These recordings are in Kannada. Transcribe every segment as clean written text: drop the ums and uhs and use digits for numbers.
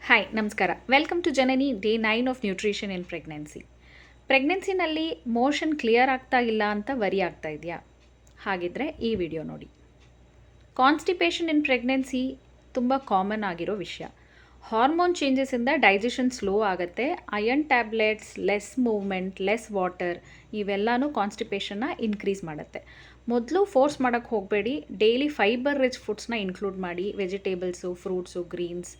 ಹಾಯ್ ನಮಸ್ಕಾರ. Welcome to Janani day 9 of nutrition in pregnancy. ಪ್ರೆಗ್ನೆನ್ಸಿನಲ್ಲಿ ಮೋಷನ್ ಕ್ಲಿಯರ್ ಆಗ್ತಾ ಇಲ್ಲ ಅಂತ ವರಿ ಆಗ್ತಾ ಇದೆಯಾ? ಹಾಗಿದ್ರೆ ಈ ವಿಡಿಯೋ ನೋಡಿ. ಕಾನ್ಸ್ಟಿಪೇಷನ್ ಇನ್ ಪ್ರೆಗ್ನೆನ್ಸಿ ತುಂಬ ಕಾಮನ್ ಆಗಿರೋ ವಿಷಯ. ಹಾರ್ಮೋನ್ ಚೇಂಜಸ್ಸಿಂದ ಡೈಜೆಷನ್ ಸ್ಲೋ ಆಗುತ್ತೆ. Iron tablets, less movement, less water ಇವೆಲ್ಲನೂ ಕಾನ್ಸ್ಟಿಪೇಷನ್ನ ಇನ್ಕ್ರೀಸ್ ಮಾಡುತ್ತೆ. ಮೊದಲು ಫೋರ್ಸ್ ಮಾಡೋಕ್ಕೆ ಹೋಗಬೇಡಿ. ಡೈಲಿ ಫೈಬರ್ ರಿಚ್ ಫುಡ್ಸ್ನ ಇನ್ಕ್ಲೂಡ್ ಮಾಡಿ. Vegetables, fruits, greens,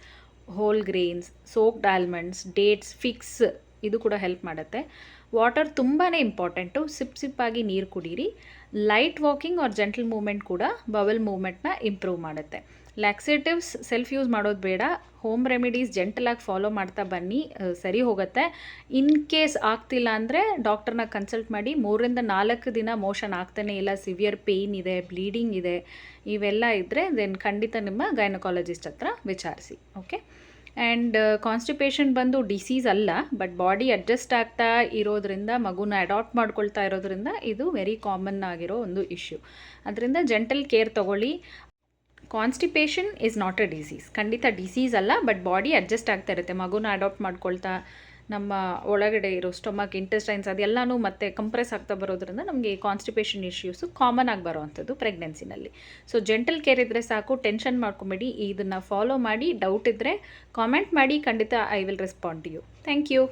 whole grains, soaked almonds, dates, figs ಇದು ಕೂಡ ಹೆಲ್ಪ್ ಮಾಡುತ್ತೆ. ವಾಟರ್ ತುಂಬಾ ಇಂಪಾರ್ಟೆಂಟು. ಸಿಪ್ಪಾಗಿ ನೀರು ಕುಡೀರಿ. Light walking or gentle movement ಕೂಡ ಬವೆಲ್ ಮೂವ್ಮೆಂಟ್ನ ಇಂಪ್ರೂವ್ ಮಾಡುತ್ತೆ. ಲ್ಯಾಕ್ಸೇಟಿವ್ಸ್ ಸೆಲ್ಫ್ ಯೂಸ್ ಮಾಡೋದು ಬೇಡ. ಹೋಮ್ ರೆಮಿಡೀಸ್ ಜೆಂಟಲಾಗಿ ಫಾಲೋ ಮಾಡ್ತಾ ಬನ್ನಿ, ಸರಿ ಹೋಗುತ್ತೆ. ಇನ್ ಕೇಸ್ ಆಗ್ತಿಲ್ಲ ಅಂದರೆ ಡಾಕ್ಟರ್ನ ಕನ್ಸಲ್ಟ್ ಮಾಡಿ. 3-4 ದಿನ ಮೋಷನ್ ಆಗ್ತಾನೆ ಇಲ್ಲ, ಸಿವಿಯರ್ ಪೇಯ್ನ್ ಇದೆ, ಬ್ಲೀಡಿಂಗ್ ಇದೆ, ಇವೆಲ್ಲ ಇದ್ದರೆ ದೆನ್ ಖಂಡಿತ ನಿಮ್ಮ ಗೈನಕಾಲಜಿಸ್ಟ್ ಹತ್ರ ವಿಚಾರಿಸಿ. ಓಕೆ. ಆ್ಯಂಡ್ ಕಾನ್ಸ್ಟಿಪೇಷನ್ ಬಂದು ಡಿಸೀಸ್ ಅಲ್ಲ, ಬಟ್ ಬಾಡಿ ಅಡ್ಜಸ್ಟ್ ಆಗ್ತಾ ಇರೋದ್ರಿಂದ, ಮಗುನ ಅಡಾಪ್ಟ್ ಮಾಡ್ಕೊಳ್ತಾ ಇರೋದ್ರಿಂದ ಇದು ವೆರಿ ಕಾಮನ್ ಆಗಿರೋ ಒಂದು ಇಶ್ಯೂ. ಅದರಿಂದ ಜೆಂಟಲ್ ಕೇರ್ ತೊಗೊಳ್ಳಿ. Constipation is not a disease. ಖಂಡಿತ ಡಿಸೀಸ್ ಅಲ್ಲ, ಬಟ್ ಬಾಡಿ ಅಡ್ಜಸ್ಟ್ ಆಗ್ತಾ ಇರುತ್ತೆ. ಮಗುನ ಅಡಾಪ್ಟ್ ಮಾಡ್ಕೊಳ್ತಾ ನಮ್ಮ ಒಳಗಡೆ ಇರೋ ಸ್ಟೊಮಕ್, ಇಂಟೆಸ್ಟೈನ್ಸ್ ಅದೆಲ್ಲನೂ ಮತ್ತೆ ಕಂಪ್ರೆಸ್ ಆಗ್ತಾ ಬರೋದ್ರಿಂದ ನಮಗೆ ಕಾನ್ಸ್ಟಿಪೇಷನ್ ಇಶ್ಯೂಸು ಕಾಮನ್ ಆಗಿ ಬರೋವಂಥದ್ದು ಪ್ರೆಗ್ನೆನ್ಸಿನಲ್ಲಿ. ಸೊ ಜೆಂಟಲ್ ಕೇರ್ ಇದ್ದರೆ ಸಾಕು, ಟೆನ್ಷನ್ ಮಾಡ್ಕೊಂಬೇಡಿ. ಇದನ್ನು ಫಾಲೋ ಮಾಡಿ. ಡೌಟ್ ಇದ್ದರೆ ಕಾಮೆಂಟ್ ಮಾಡಿ, ಖಂಡಿತ I will respond to you. Thank you.